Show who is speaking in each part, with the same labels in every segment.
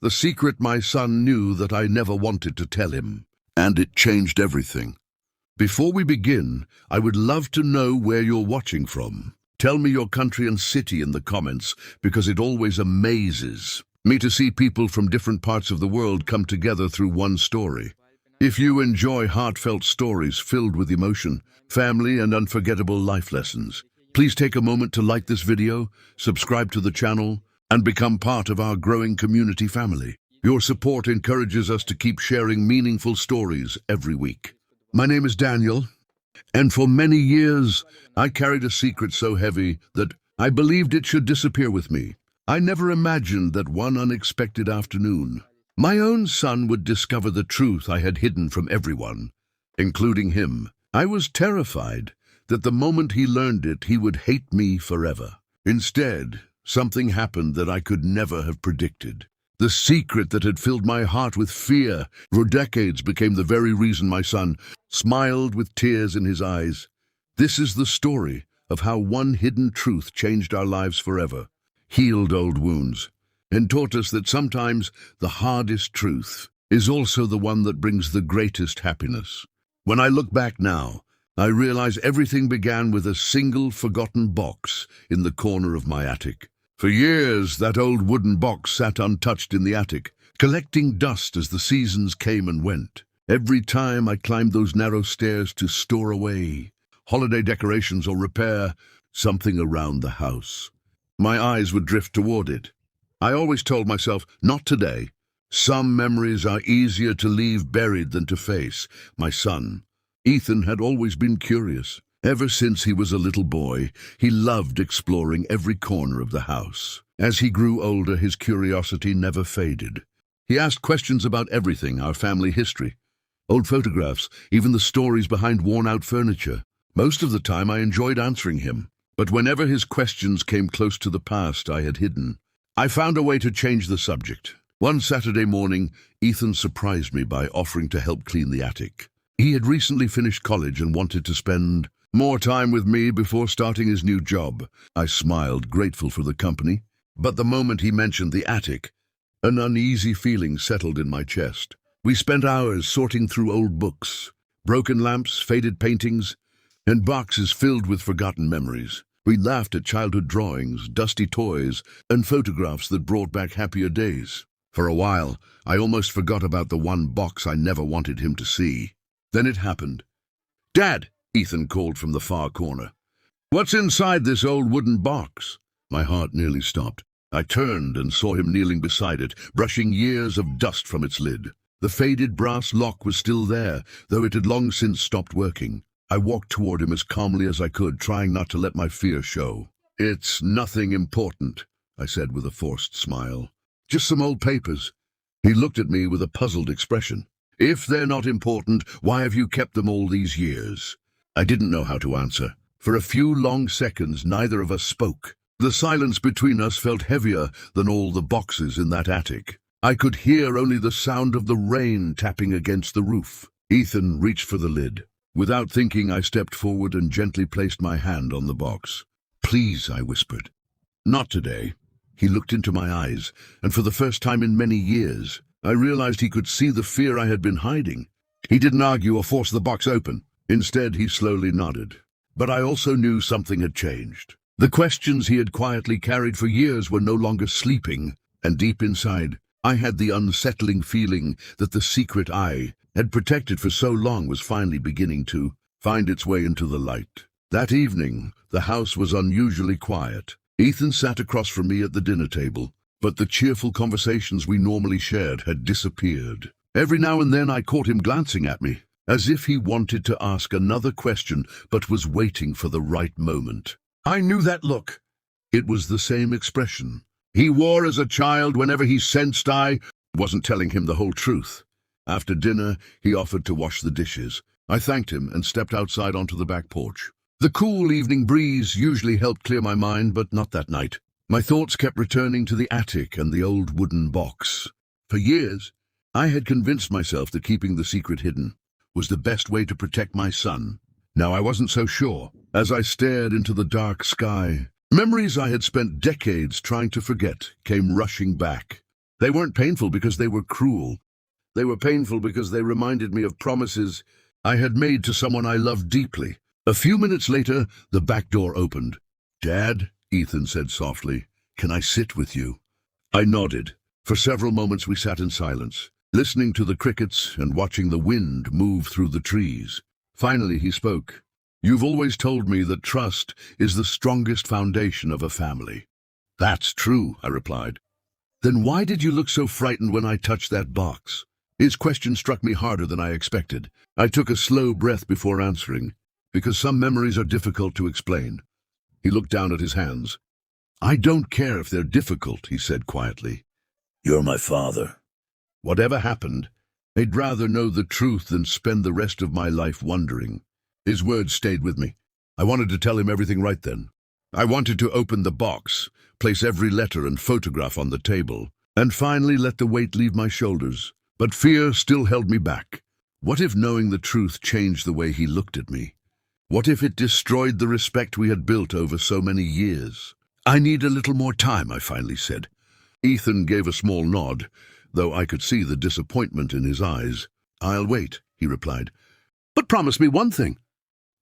Speaker 1: The secret my son knew that I never wanted to tell him. And it changed everything. Before we begin, I would love to know where you're watching from. Tell me your country and city in the comments, because it always amazes me to see people from different parts of the world come together through one story. If you enjoy heartfelt stories filled with emotion, family, and unforgettable life lessons, please take a moment to like this video, subscribe to the channel, and become part of our growing community family. Your support encourages us to keep sharing meaningful stories every week. My name is Daniel, and for many years, I carried a secret so heavy that I believed it should disappear with me. I never imagined that one unexpected afternoon, my own son would discover the truth I had hidden from everyone, including him. I was terrified that the moment he learned it, he would hate me forever. Instead, something happened that I could never have predicted. The secret that had filled my heart with fear for decades became the very reason my son smiled with tears in his eyes. This is the story of how one hidden truth changed our lives forever, healed old wounds, and taught us that sometimes the hardest truth is also the one that brings the greatest happiness. When I look back now, I realize everything began with a single forgotten box in the corner of my attic. For years, that old wooden box sat untouched in the attic, collecting dust as the seasons came and went. Every time I climbed those narrow stairs to store away holiday decorations or repair something around the house, my eyes would drift toward it. I always told myself, not today. Some memories are easier to leave buried than to face. My son, Ethan, had always been curious. Ever since he was a little boy, he loved exploring every corner of the house. As he grew older, his curiosity never faded. He asked questions about everything, our family history, old photographs, even the stories behind worn-out furniture. Most of the time, I enjoyed answering him. But whenever his questions came close to the past I had hidden, I found a way to change the subject. One Saturday morning, Ethan surprised me by offering to help clean the attic. He had recently finished college and wanted to spend more time with me before starting his new job. I smiled, grateful for the company. But the moment he mentioned the attic, an uneasy feeling settled in my chest. We spent hours sorting through old books, broken lamps, faded paintings, and boxes filled with forgotten memories. We laughed at childhood drawings, dusty toys, and photographs that brought back happier days. For a while, I almost forgot about the one box I never wanted him to see. Then it happened. "Dad!" Ethan called from the far corner. "What's inside this old wooden box?" My heart nearly stopped. I turned and saw him kneeling beside it, brushing years of dust from its lid. The faded brass lock was still there, though it had long since stopped working. I walked toward him as calmly as I could, trying not to let my fear show. "It's nothing important," I said with a forced smile. "Just some old papers." He looked at me with a puzzled expression. "If they're not important, why have you kept them all these years?" I didn't know how to answer. For a few long seconds, neither of us spoke. The silence between us felt heavier than all the boxes in that attic. I could hear only the sound of the rain tapping against the roof. Ethan reached for the lid. Without thinking, I stepped forward and gently placed my hand on the box. "Please," I whispered. "Not today." He looked into my eyes, and for the first time in many years, I realized he could see the fear I had been hiding. He didn't argue or force the box open. Instead, he slowly nodded. But I also knew something had changed. The questions he had quietly carried for years were no longer sleeping, and deep inside, I had the unsettling feeling that the secret I had protected for so long was finally beginning to find its way into the light. That evening, the house was unusually quiet. Ethan sat across from me at the dinner table, but the cheerful conversations we normally shared had disappeared. Every now and then I caught him glancing at me, as if he wanted to ask another question but was waiting for the right moment. I knew that look. It was the same expression he wore as a child whenever he sensed I wasn't telling him the whole truth. After dinner, he offered to wash the dishes. I thanked him and stepped outside onto the back porch. The cool evening breeze usually helped clear my mind, but not that night. My thoughts kept returning to the attic and the old wooden box. For years, I had convinced myself that keeping the secret hidden was the best way to protect my son. Now I wasn't so sure. As I stared into the dark sky, memories I had spent decades trying to forget came rushing back. They weren't painful because they were cruel. They were painful because they reminded me of promises I had made to someone I loved deeply. A few minutes later, the back door opened. "Dad," Ethan said softly, "can I sit with you?" I nodded. For several moments we sat in silence, listening to the crickets and watching the wind move through the trees. Finally he spoke. "You've always told me that trust is the strongest foundation of a family." "That's true," I replied. "Then why did you look so frightened when I touched that box?" His question struck me harder than I expected. I took a slow breath before answering, because some memories are difficult to explain. He looked down at his hands. "I don't care if they're difficult," he said quietly. "You're my father. Whatever happened, I'd rather know the truth than spend the rest of my life wondering." His words stayed with me. I wanted to tell him everything right then. I wanted to open the box, place every letter and photograph on the table, and finally let the weight leave my shoulders. But fear still held me back. What if knowing the truth changed the way he looked at me? What if it destroyed the respect we had built over so many years? "I need a little more time," I finally said. Ethan gave a small nod, though I could see the disappointment in his eyes. "I'll wait," he replied. "But promise me one thing."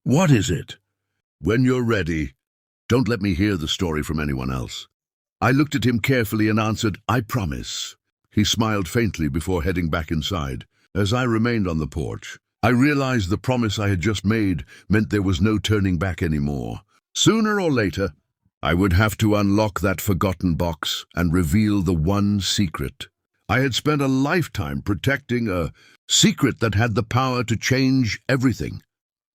Speaker 1: "What is it?" "When you're ready, don't let me hear the story from anyone else." I looked at him carefully and answered, "I promise." He smiled faintly before heading back inside. As I remained on the porch, I realized the promise I had just made meant there was no turning back anymore. Sooner or later, I would have to unlock that forgotten box and reveal the one secret. I had spent a lifetime protecting a secret that had the power to change everything.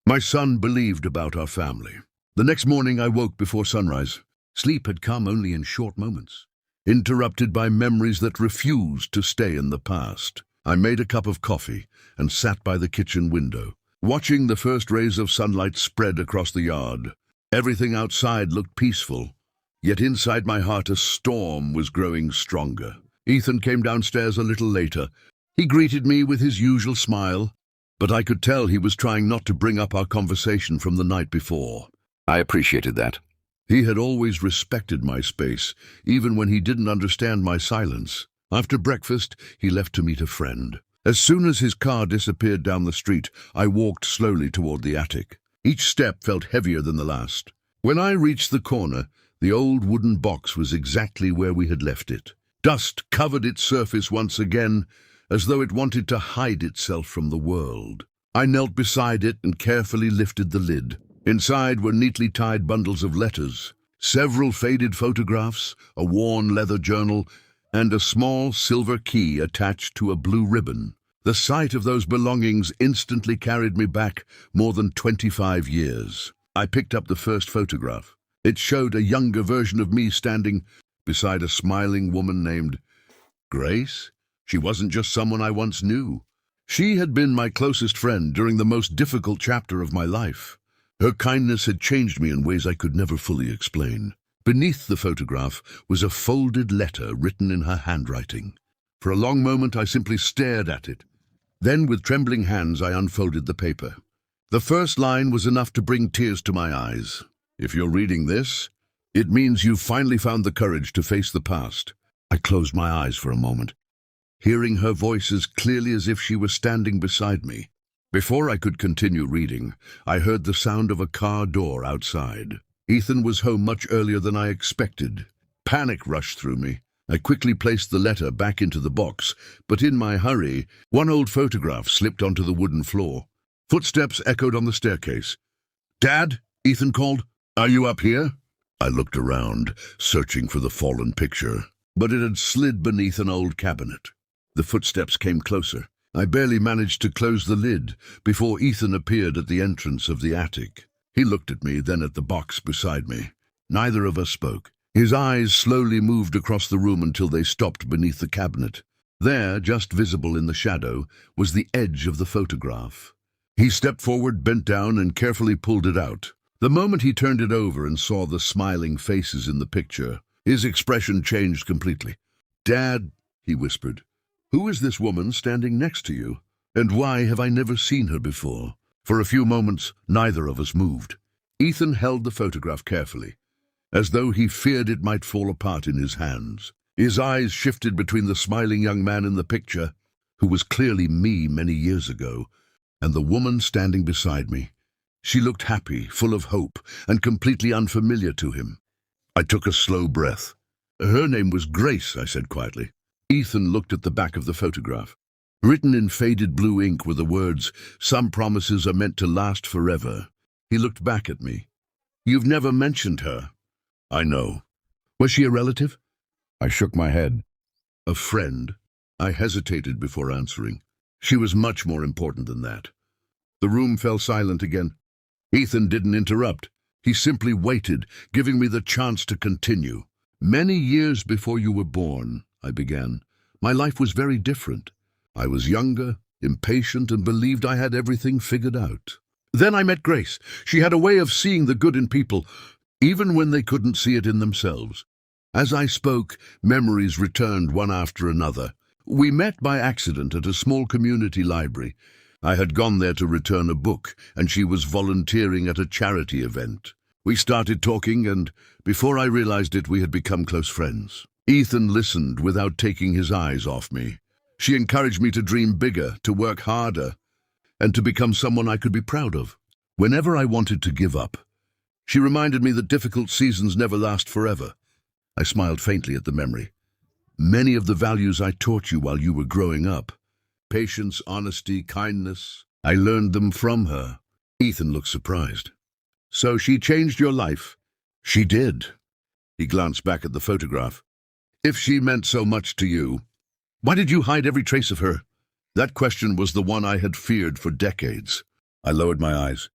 Speaker 1: My son believed about our family. The next morning I woke before sunrise. Sleep had come only in short moments, interrupted by memories that refused to stay in the past. I made a cup of coffee and sat by the kitchen window, watching the first rays of sunlight spread across the yard. Everything outside looked peaceful, yet inside my heart a storm was growing stronger. Ethan came downstairs a little later. He greeted me with his usual smile, but I could tell he was trying not to bring up our conversation from the night before. I appreciated that. He had always respected my space, even when he didn't understand my silence. After breakfast, he left to meet a friend. As soon as his car disappeared down the street, I walked slowly toward the attic. Each step felt heavier than the last. When I reached the corner, the old wooden box was exactly where we had left it. Dust covered its surface once again, as though it wanted to hide itself from the world. I knelt beside it and carefully lifted the lid. Inside were neatly tied bundles of letters, several faded photographs, a worn leather journal, and a small silver key attached to a blue ribbon. The sight of those belongings instantly carried me back more than 25 years. I picked up the first photograph. It showed a younger version of me standing beside a smiling woman named Grace. She wasn't just someone I once knew. She had been my closest friend during the most difficult chapter of my life. Her kindness had changed me in ways I could never fully explain. Beneath the photograph was a folded letter written in her handwriting. For a long moment I simply stared at it. Then, with trembling hands, I unfolded the paper. The first line was enough to bring tears to my eyes. "If you're reading this, it means you've finally found the courage to face the past." I closed my eyes for a moment, hearing her voice as clearly as if she was standing beside me. Before I could continue reading, I heard the sound of a car door outside. Ethan was home much earlier than I expected. Panic rushed through me. I quickly placed the letter back into the box, but in my hurry, one old photograph slipped onto the wooden floor. Footsteps echoed on the staircase. "Dad?" Ethan called. "Are you up here?" I looked around, searching for the fallen picture, but it had slid beneath an old cabinet. The footsteps came closer. I barely managed to close the lid before Ethan appeared at the entrance of the attic. He looked at me, then at the box beside me. Neither of us spoke. His eyes slowly moved across the room until they stopped beneath the cabinet. There, just visible in the shadow, was the edge of the photograph. He stepped forward, bent down, and carefully pulled it out. The moment he turned it over and saw the smiling faces in the picture, his expression changed completely. "Dad," he whispered, "who is this woman standing next to you? And why have I never seen her before?" For a few moments, neither of us moved. Ethan held the photograph carefully, as though he feared it might fall apart in his hands. His eyes shifted between the smiling young man in the picture, who was clearly me many years ago, and the woman standing beside me. She looked happy, full of hope, and completely unfamiliar to him. I took a slow breath. Her name was Grace, I said quietly. Ethan looked at the back of the photograph. Written in faded blue ink were the words, "Some promises are meant to last forever." He looked back at me. "You've never mentioned her." "I know." "Was she a relative?" I shook my head. "A friend." I hesitated before answering. "She was much more important than that." The room fell silent again. Ethan didn't interrupt. He simply waited, giving me the chance to continue. "Many years before you were born," I began, "my life was very different. I was younger, impatient, and believed I had everything figured out. Then I met Grace. She had a way of seeing the good in people, even when they couldn't see it in themselves." As I spoke, memories returned one after another. We met by accident at a small community library. I had gone there to return a book, and she was volunteering at a charity event. We started talking, and before I realized it, we had become close friends. Ethan listened without taking his eyes off me. She encouraged me to dream bigger, to work harder, and to become someone I could be proud of. Whenever I wanted to give up, she reminded me that difficult seasons never last forever. I smiled faintly at the memory. "Many of the values I taught you while you were growing up, patience, honesty, kindness, I learned them from her." Ethan looked surprised. "So she changed your life?" "She did." He glanced back at the photograph. "If she meant so much to you, why did you hide every trace of her?" That question was the one I had feared for decades. I lowered my eyes.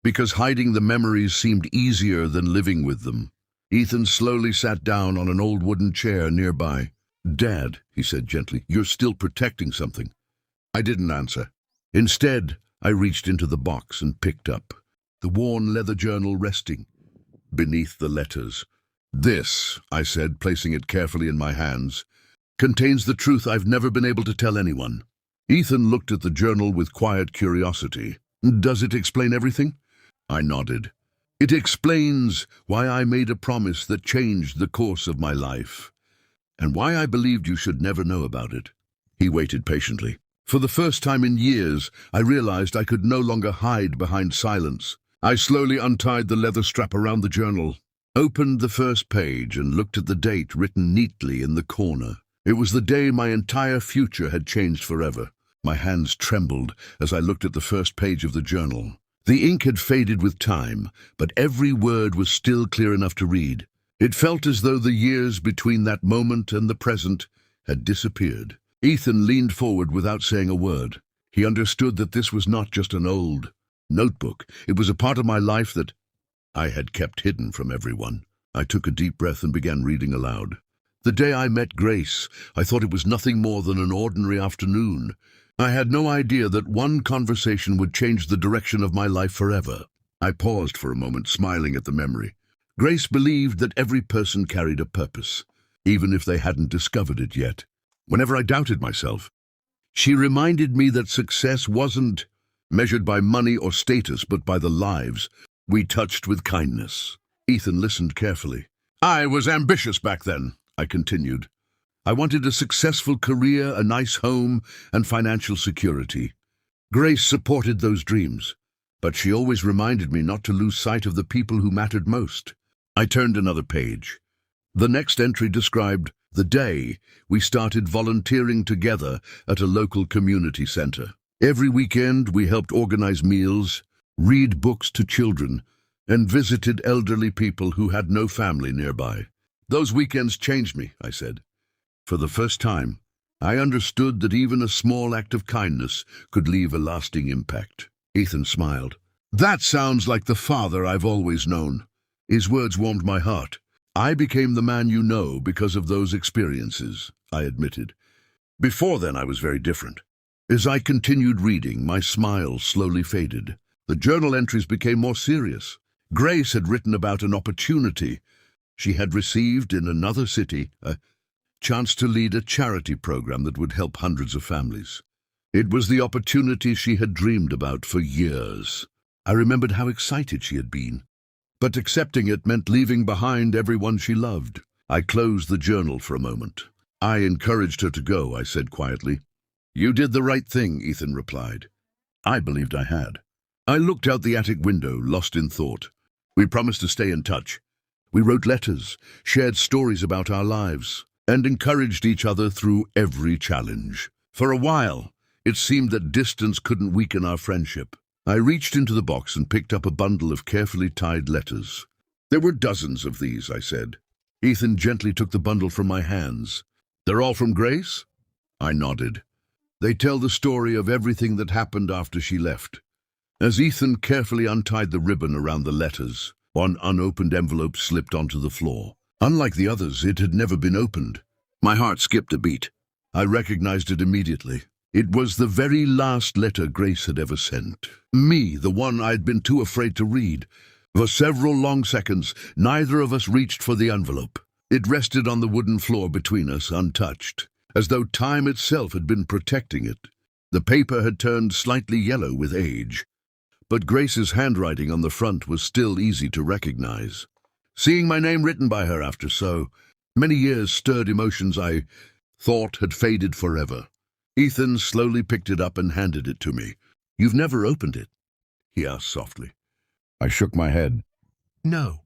Speaker 1: "Because hiding the memories seemed easier than living with them." Ethan slowly sat down on an old wooden chair nearby. "Dad," he said gently, "you're still protecting something." I didn't answer. Instead, I reached into the box and picked up the worn leather journal resting beneath the letters. "This," I said, placing it carefully in my hands, "contains the truth I've never been able to tell anyone." Ethan looked at the journal with quiet curiosity. "Does it explain everything?" I nodded. "It explains why I made a promise that changed the course of my life, and why I believed you should never know about it." He waited patiently. For the first time in years, I realized I could no longer hide behind silence. I slowly untied the leather strap around the journal, opened the first page, and looked at the date written neatly in the corner. It was the day my entire future had changed forever. My hands trembled as I looked at the first page of the journal. The ink had faded with time, but every word was still clear enough to read. It felt as though the years between that moment and the present had disappeared. Ethan leaned forward without saying a word. He understood that this was not just an old notebook. It was a part of my life that I had kept hidden from everyone. I took a deep breath and began reading aloud. "The day I met Grace, I thought it was nothing more than an ordinary afternoon. I had no idea that one conversation would change the direction of my life forever." I paused for a moment, smiling at the memory. Grace believed that every person carried a purpose, even if they hadn't discovered it yet. Whenever I doubted myself, she reminded me that success wasn't measured by money or status, but by the lives we touched with kindness. Ethan listened carefully. "I was ambitious back then," I continued. "I wanted a successful career, a nice home, and financial security. Grace supported those dreams, but she always reminded me not to lose sight of the people who mattered most." I turned another page. The next entry described the day we started volunteering together at a local community center. Every weekend we helped organize meals, read books to children, and visited elderly people who had no family nearby. "Those weekends changed me," I said. "For the first time, I understood that even a small act of kindness could leave a lasting impact." Ethan smiled. "That sounds like the father I've always known." His words warmed my heart. "I became the man you know because of those experiences," I admitted. "Before then, I was very different." As I continued reading, my smile slowly faded. The journal entries became more serious. Grace had written about an opportunity she had received in another city, a chance to lead a charity program that would help hundreds of families. It was the opportunity she had dreamed about for years. I remembered how excited she had been. But accepting it meant leaving behind everyone she loved. I closed the journal for a moment. I encouraged her to go, I said quietly. You did the right thing, Ethan replied. I believed I had. I looked out the attic window, lost in thought. We promised to stay in touch. We wrote letters, shared stories about our lives, and encouraged each other through every challenge. For a while, it seemed that distance couldn't weaken our friendship. I reached into the box and picked up a bundle of carefully tied letters. There were dozens of these, I said. Ethan gently took the bundle from my hands. They're all from Grace? I nodded. They tell the story of everything that happened after she left. As Ethan carefully untied the ribbon around the letters, one unopened envelope slipped onto the floor. Unlike the others, it had never been opened. My heart skipped a beat. I recognized it immediately. It was the very last letter Grace had ever sent. Me, the one I'd been too afraid to read. For several long seconds, neither of us reached for the envelope. It rested on the wooden floor between us, untouched, as though time itself had been protecting it. The paper had turned slightly yellow with age, but Grace's handwriting on the front was still easy to recognize. Seeing my name written by her after so many years stirred emotions I thought had faded forever. Ethan slowly picked it up and handed it to me. You've never opened it? He asked softly. I shook my head. No.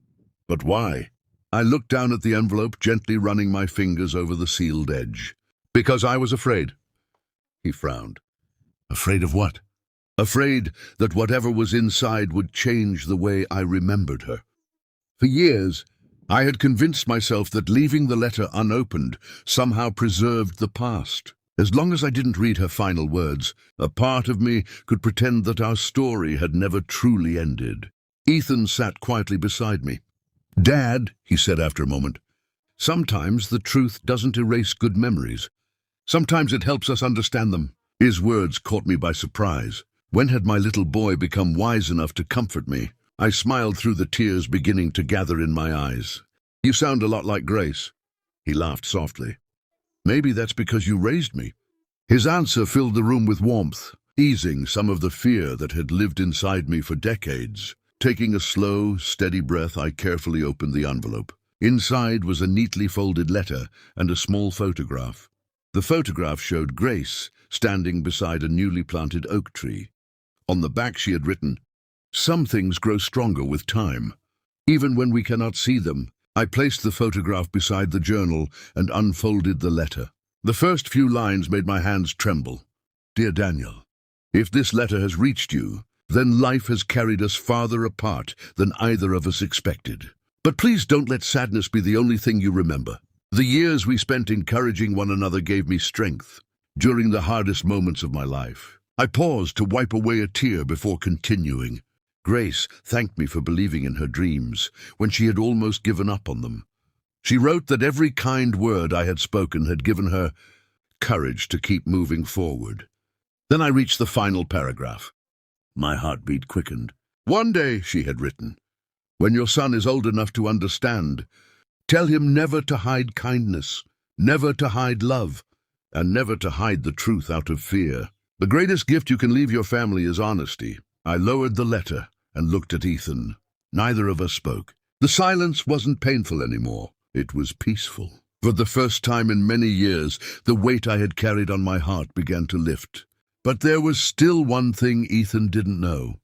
Speaker 1: But why? I looked down at the envelope, gently running my fingers over the sealed edge. Because I was afraid. He frowned. Afraid of what? Afraid that whatever was inside would change the way I remembered her. For years, I had convinced myself that leaving the letter unopened somehow preserved the past. As long as I didn't read her final words, a part of me could pretend that our story had never truly ended. Ethan sat quietly beside me. Dad, he said after a moment, sometimes the truth doesn't erase good memories. Sometimes it helps us understand them. His words caught me by surprise. When had my little boy become wise enough to comfort me? I smiled through the tears beginning to gather in my eyes. You sound a lot like Grace. He laughed softly. Maybe that's because you raised me. His answer filled the room with warmth, easing some of the fear that had lived inside me for decades. Taking a slow, steady breath, I carefully opened the envelope. Inside was a neatly folded letter and a small photograph. The photograph showed Grace standing beside a newly planted oak tree. On the back she had written, "Some things grow stronger with time. Even when we cannot see them." I placed the photograph beside the journal and unfolded the letter. The first few lines made my hands tremble. Dear Daniel, if this letter has reached you, then life has carried us farther apart than either of us expected. But please don't let sadness be the only thing you remember. The years we spent encouraging one another gave me strength. During the hardest moments of my life, I paused to wipe away a tear before continuing. Grace thanked me for believing in her dreams when she had almost given up on them. She wrote that every kind word I had spoken had given her courage to keep moving forward. Then I reached the final paragraph. My heartbeat quickened. One day, she had written, when your son is old enough to understand, tell him never to hide kindness, never to hide love, and never to hide the truth out of fear. The greatest gift you can leave your family is honesty. I lowered the letter and looked at Ethan. Neither of us spoke. The silence wasn't painful anymore. It was peaceful. For the first time in many years, the weight I had carried on my heart began to lift. But there was still one thing Ethan didn't know.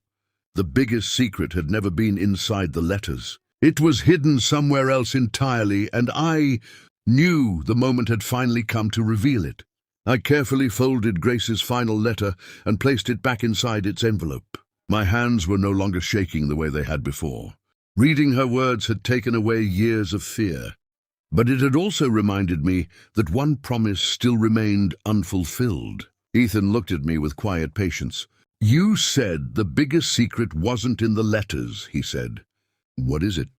Speaker 1: The biggest secret had never been inside the letters. It was hidden somewhere else entirely, and I knew the moment had finally come to reveal it. I carefully folded Grace's final letter and placed it back inside its envelope. My hands were no longer shaking the way they had before. Reading her words had taken away years of fear, but it had also reminded me that one promise still remained unfulfilled. Ethan looked at me with quiet patience. You said the biggest secret wasn't in the letters, he said. What is it?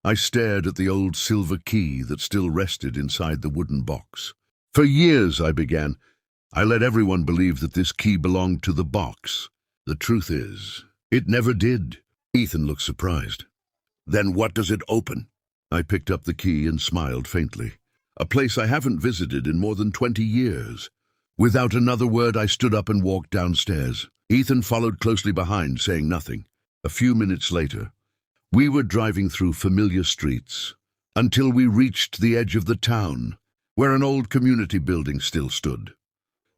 Speaker 1: I stared at the old silver key that still rested inside the wooden box. For years, I began, I let everyone believe that this key belonged to the box. The truth is, it never did. Ethan looked surprised. Then what does it open? I picked up the key and smiled faintly. A place I haven't visited in more than 20 years. Without another word, I stood up and walked downstairs. Ethan followed closely behind, saying nothing. A few minutes later, we were driving through familiar streets. until we reached the edge of the town, where an old community building still stood.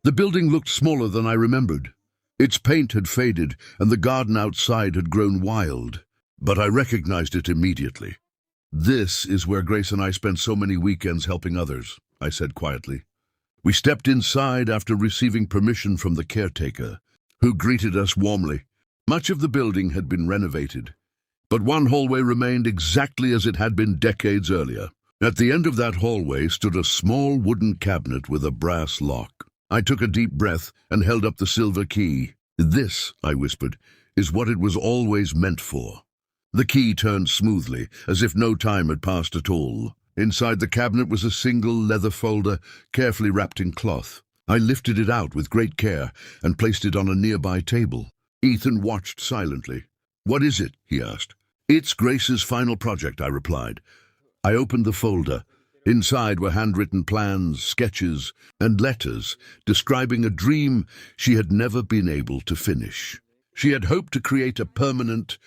Speaker 1: The building looked smaller than I remembered. Its paint had faded, and the garden outside had grown wild, but I recognized it immediately. "This is where Grace and I spent so many weekends helping others," I said quietly. We stepped inside after receiving permission from the caretaker, who greeted us warmly. Much of the building had been renovated, but one hallway remained exactly as it had been decades earlier. At the end of that hallway stood a small wooden cabinet with a brass lock. I took a deep breath and held up the silver key. "This," I whispered, "is what it was always meant for." The key turned smoothly, as if no time had passed at all. Inside the cabinet was a single leather folder, carefully wrapped in cloth. I lifted it out with great care and placed it on a nearby table. Ethan watched silently. "What is it?" he asked. "It's Grace's final project," I replied. I opened the folder. Inside were handwritten plans, sketches, and letters describing a dream she had never been able to finish. She had hoped to create a permanent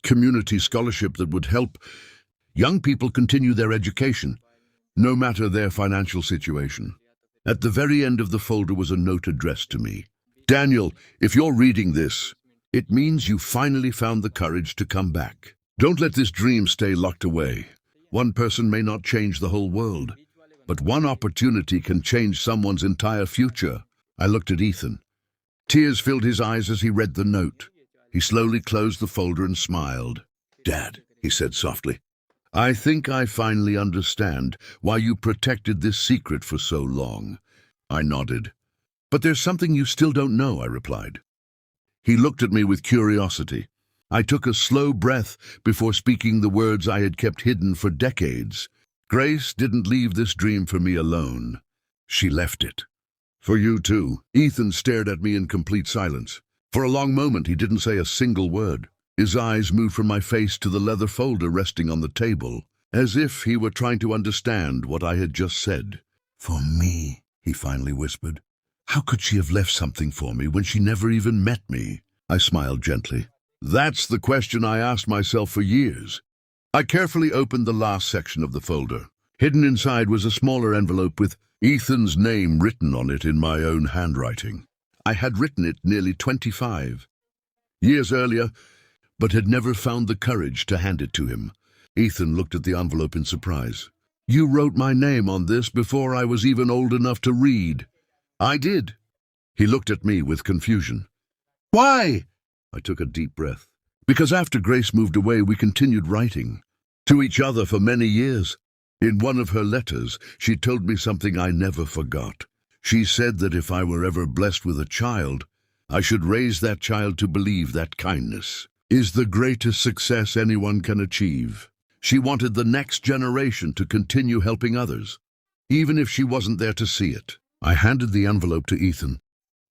Speaker 1: community scholarship that would help young people continue their education, no matter their financial situation. At the very end of the folder was a note addressed to me. "Daniel, if you're reading this, it means you finally found the courage to come back. Don't let this dream stay locked away. One person may not change the whole world, but one opportunity can change someone's entire future." I looked at Ethan. Tears filled his eyes as he read the note. He slowly closed the folder and smiled. "Dad," he said softly, "I think I finally understand why you protected this secret for so long." I nodded. "But there's something you still don't know," I replied. He looked at me with curiosity. I took a slow breath before speaking the words I had kept hidden for decades. "Grace didn't leave this dream for me alone. She left it. For you too." Ethan stared at me in complete silence. For a long moment he didn't say a single word. His eyes moved from my face to the leather folder resting on the table, as if he were trying to understand what I had just said. "For me," he finally whispered. "How could she have left something for me when she never even met me?" I smiled gently. "That's the question I asked myself for years." I carefully opened the last section of the folder. Hidden inside was a smaller envelope with Ethan's name written on it in my own handwriting. I had written it nearly 25 years earlier, but had never found the courage to hand it to him. Ethan looked at the envelope in surprise. "You wrote my name on this before I was even old enough to read." "I did." He looked at me with confusion. "Why?" I took a deep breath. "Because after Grace moved away, we continued writing to each other for many years. In one of her letters, she told me something I never forgot. She said that if I were ever blessed with a child, I should raise that child to believe that kindness is the greatest success anyone can achieve. She wanted the next generation to continue helping others, even if she wasn't there to see it." I handed the envelope to Ethan.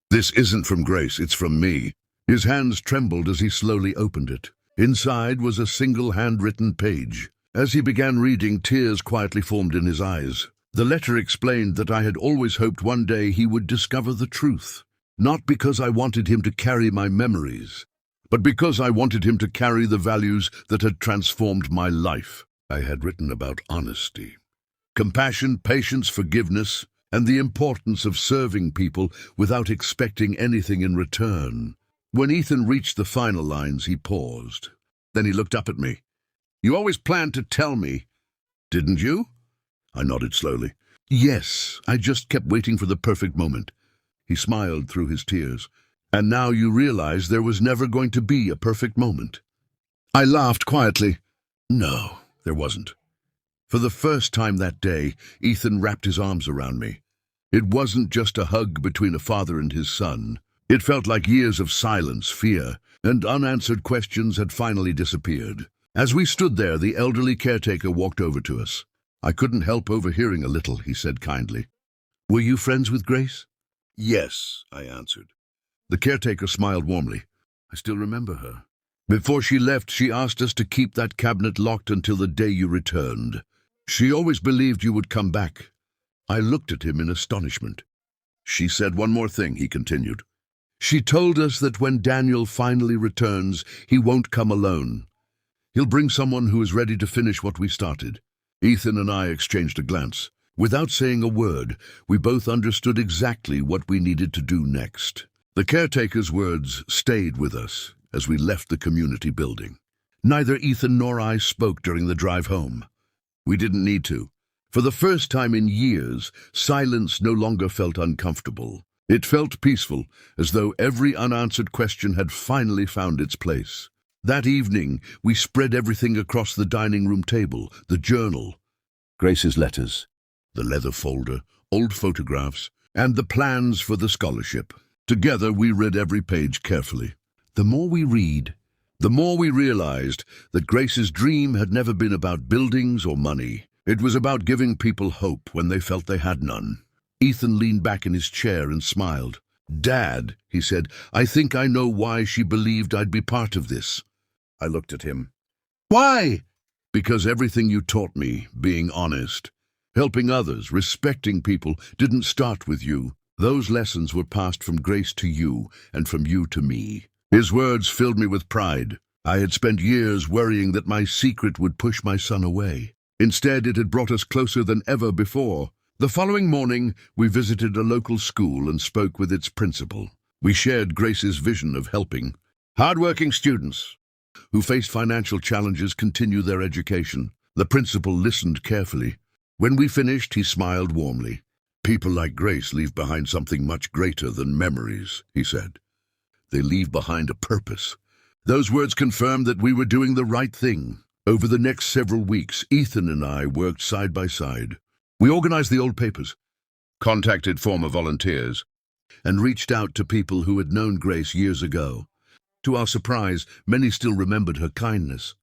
Speaker 1: "This isn't from Grace, it's from me." His hands trembled as he slowly opened it. Inside was a single handwritten page. As he began reading, tears quietly formed in his eyes. The letter explained that I had always hoped one day he would discover the truth, not because I wanted him to carry my memories, but because I wanted him to carry the values that had transformed my life. I had written about honesty, compassion, patience, forgiveness, and the importance of serving people without expecting anything in return. When Ethan reached the final lines, he paused. Then he looked up at me. "You always planned to tell me, didn't you?" I nodded slowly. "Yes, I just kept waiting for the perfect moment." He smiled through his tears. "And now you realize there was never going to be a perfect moment." I laughed quietly. No, there wasn't. For the first time that day, Ethan wrapped his arms around me. It wasn't just a hug between a father and his son. It felt like years of silence, fear, and unanswered questions had finally disappeared. As we stood there, the elderly caretaker walked over to us. I couldn't help overhearing a little, he said kindly. "Were you friends with Grace?" "Yes," I answered. The caretaker smiled warmly. "I still remember her. Before she left, she asked us to keep that cabinet locked until the day you returned. She always believed you would come back." I looked at him in astonishment. "She said one more thing," he continued. "She told us that when Daniel finally returns, he won't come alone. He'll bring someone who is ready to finish what we started. Ethan and I exchanged a glance. Without saying a word, we both understood exactly what we needed to do next. The caretaker's words stayed with us as we left the community building. Neither Ethan nor I spoke during the drive home. We didn't need to. For the first time in years, silence no longer felt uncomfortable. It felt peaceful, as though every unanswered question had finally found its place. That evening, we spread everything across the dining room table: the journal, Grace's letters, the leather folder, old photographs, and the plans for the scholarship. Together, we read every page carefully. The more we read, the more we realized that Grace's dream had never been about buildings or money. It was about giving people hope when they felt they had none. Ethan leaned back in his chair and smiled. "Dad," he said, "I think I know why she believed I'd be part of this." I looked at him. "Why?" "Because everything you taught me, being honest, helping others, respecting people, didn't start with you. Those lessons were passed from Grace to you and from you to me." His words filled me with pride. I had spent years worrying that my secret would push my son away. Instead, it had brought us closer than ever before. The following morning, we visited a local school and spoke with its principal. We shared Grace's vision of helping hard-working students who faced financial challenges continue their education. The principal listened carefully. When we finished, he smiled warmly. "People like Grace leave behind something much greater than memories," he said. "They leave behind a purpose." Those words confirmed that we were doing the right thing. Over the next several weeks, Ethan and I worked side by side. We organized the old papers, contacted former volunteers, and reached out to people who had known Grace years ago. To our surprise, many still remembered her kindness.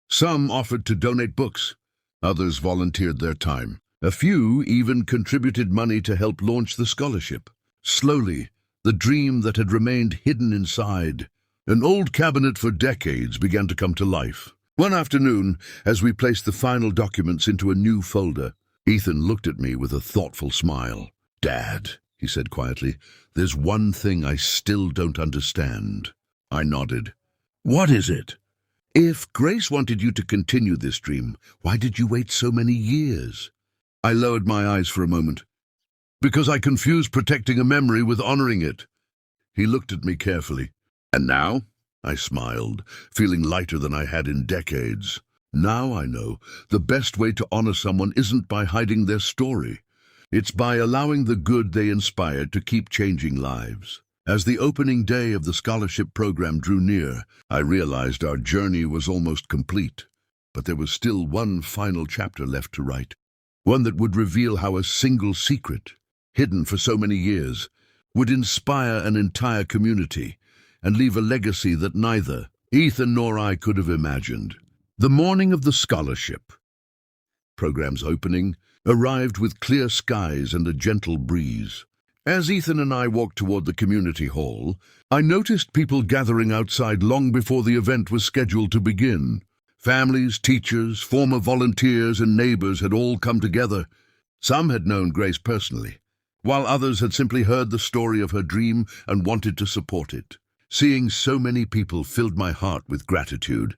Speaker 1: Some offered to donate books. Others volunteered their time. A few even contributed money to help launch the scholarship. Slowly, the dream that had remained hidden inside an old cabinet for decades began to come to life. One afternoon, as we placed the final documents into a new folder, Ethan looked at me with a thoughtful smile. "Dad," he said quietly, "there's one thing I still don't understand." I nodded. "What is it?" "If Grace wanted you to continue this dream, why did you wait so many years?" I lowered my eyes for a moment. "Because I confused protecting a memory with honoring it." He looked at me carefully. "And now?" I smiled, feeling lighter than I had in decades. "Now I know the best way to honor someone isn't by hiding their story. It's by allowing the good they inspired to keep changing lives." As the opening day of the scholarship program drew near, I realized our journey was almost complete. But there was still one final chapter left to write. One that would reveal how a single secret, hidden for so many years, would inspire an entire community and leave a legacy that neither Ethan nor I could have imagined. The morning of the scholarship program's opening arrived with clear skies and a gentle breeze. As Ethan and I walked toward the community hall, I noticed people gathering outside long before the event was scheduled to begin. Families, teachers, former volunteers, and neighbors had all come together. Some had known Grace personally, while others had simply heard the story of her dream and wanted to support it. Seeing so many people filled my heart with gratitude.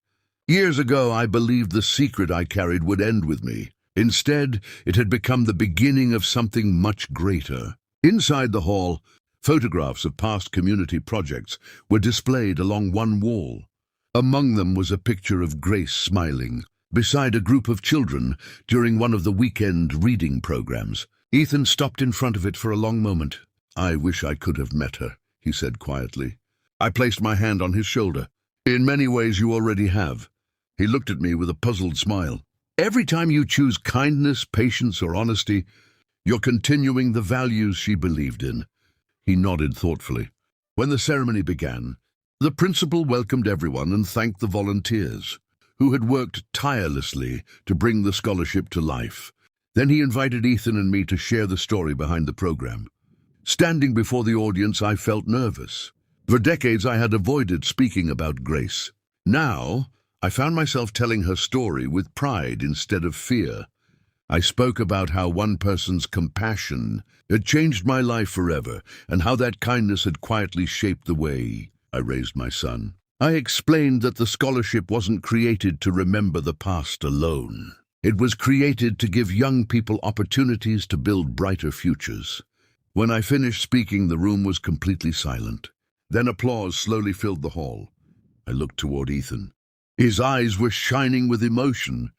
Speaker 1: Years ago, I believed the secret I carried would end with me. Instead, it had become the beginning of something much greater. Inside the hall, photographs of past community projects were displayed along one wall. Among them was a picture of Grace smiling beside a group of children during one of the weekend reading programs. Ethan stopped in front of it for a long moment. "I wish I could have met her," he said quietly. I placed my hand on his shoulder. "In many ways you already have." He looked at me with a puzzled smile. "Every time you choose kindness, patience, or honesty, you're continuing the values she believed in." He nodded thoughtfully. When the ceremony began, the principal welcomed everyone and thanked the volunteers, who had worked tirelessly to bring the scholarship to life. Then he invited Ethan and me to share the story behind the program. Standing before the audience, I felt nervous. For decades, I had avoided speaking about Grace. Now, I found myself telling her story with pride instead of fear. I spoke about how one person's compassion had changed my life forever, and how that kindness had quietly shaped the way I raised my son. I explained that the scholarship wasn't created to remember the past alone. It was created to give young people opportunities to build brighter futures. When I finished speaking, the room was completely silent. Then applause slowly filled the hall. I looked toward Ethan. His eyes were shining with emotion,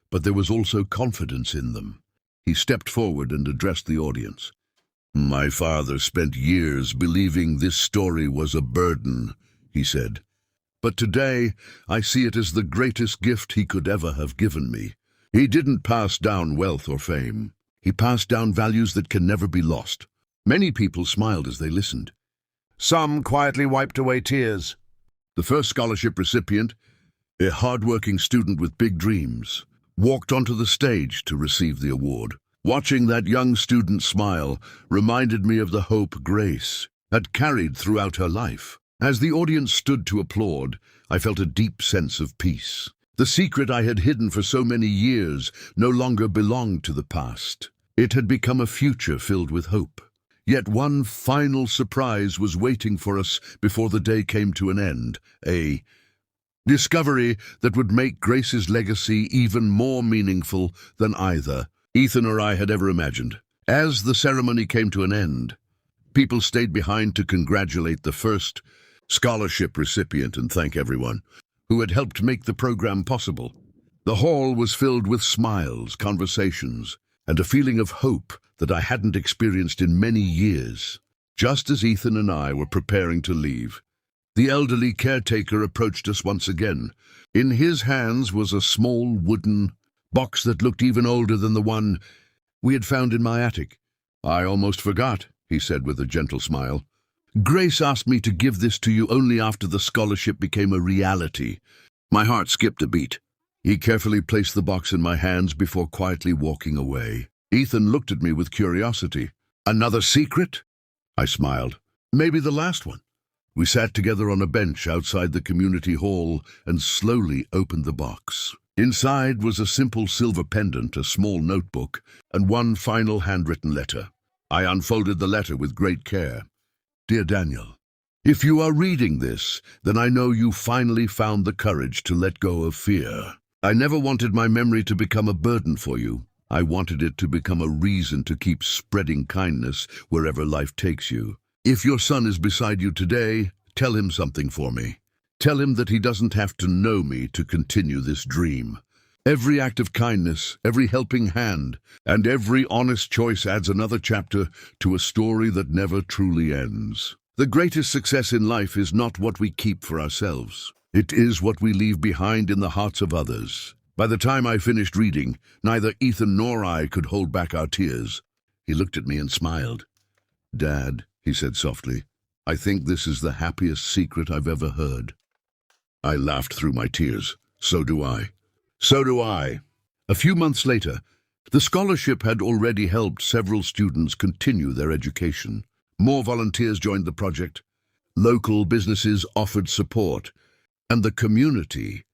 Speaker 1: but there was also confidence in them. He stepped forward and addressed the audience. "My father spent years believing this story was a burden," he said. "But today, I see it as the greatest gift he could ever have given me. He didn't pass down wealth or fame. He passed down values that can never be lost." Many people smiled as they listened. Some quietly wiped away tears. The first scholarship recipient, a hard-working student with big dreams, walked onto the stage to receive the award. Watching that young student smile reminded me of the hope Grace had carried throughout her life. As the audience stood to applaud, I felt a deep sense of peace. The secret I had hidden for so many years no longer belonged to the past. It had become a future filled with hope. Yet one final surprise was waiting for us before the day came to an end, a discovery that would make Grace's legacy even more meaningful than either Ethan or I had ever imagined. As the ceremony came to an end, people stayed behind to congratulate the first scholarship recipient and thank everyone who had helped make the program possible. The hall was filled with smiles, conversations, and a feeling of hope that I hadn't experienced in many years. Just as Ethan and I were preparing to leave, the elderly caretaker approached us once again. In his hands was a small wooden box that looked even older than the one we had found in my attic. "I almost forgot," he said with a gentle smile. "Grace asked me to give this to you only after the scholarship became a reality." My heart skipped a beat. He carefully placed the box in my hands before quietly walking away. Ethan looked at me with curiosity. "Another secret?" I smiled. "Maybe the last one." We sat together on a bench outside the community hall and slowly opened the box. Inside was a simple silver pendant, a small notebook, and one final handwritten letter. I unfolded the letter with great care. "Dear Daniel, if you are reading this, then I know you finally found the courage to let go of fear. I never wanted my memory to become a burden for you. I wanted it to become a reason to keep spreading kindness wherever life takes you. If your son is beside you today, tell him something for me. Tell him that he doesn't have to know me to continue this dream. Every act of kindness, every helping hand, and every honest choice adds another chapter to a story that never truly ends. The greatest success in life is not what we keep for ourselves. It is what we leave behind in the hearts of others." By the time I finished reading, neither Ethan nor I could hold back our tears. He looked at me and smiled. "Dad," he said softly, "I think this is the happiest secret I've ever heard." I laughed through my tears. "So do I. So do I." A few months later, the scholarship had already helped several students continue their education. More volunteers joined the project. Local businesses offered support, and the community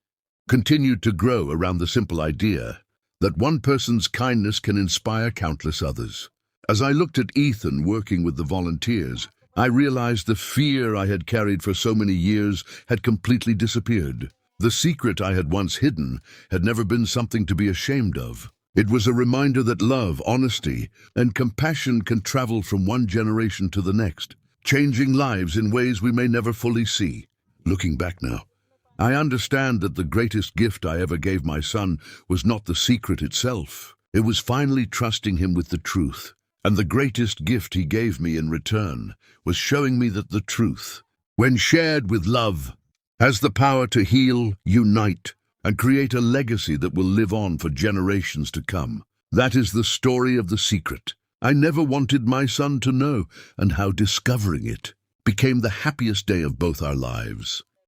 Speaker 1: continued to grow around the simple idea that one person's kindness can inspire countless others. As I looked at Ethan working with the volunteers, I realized the fear I had carried for so many years had completely disappeared. The secret I had once hidden had never been something to be ashamed of. It was a reminder that love, honesty, and compassion can travel from one generation to the next, changing lives in ways we may never fully see. Looking back now, I understand that the greatest gift I ever gave my son was not the secret itself. It was finally trusting him with the truth. And the greatest gift he gave me in return was showing me that the truth, when shared with love, has the power to heal, unite, and create a legacy that will live on for generations to come. That is the story of the secret I never wanted my son to know, and how discovering it became the happiest day of both our lives.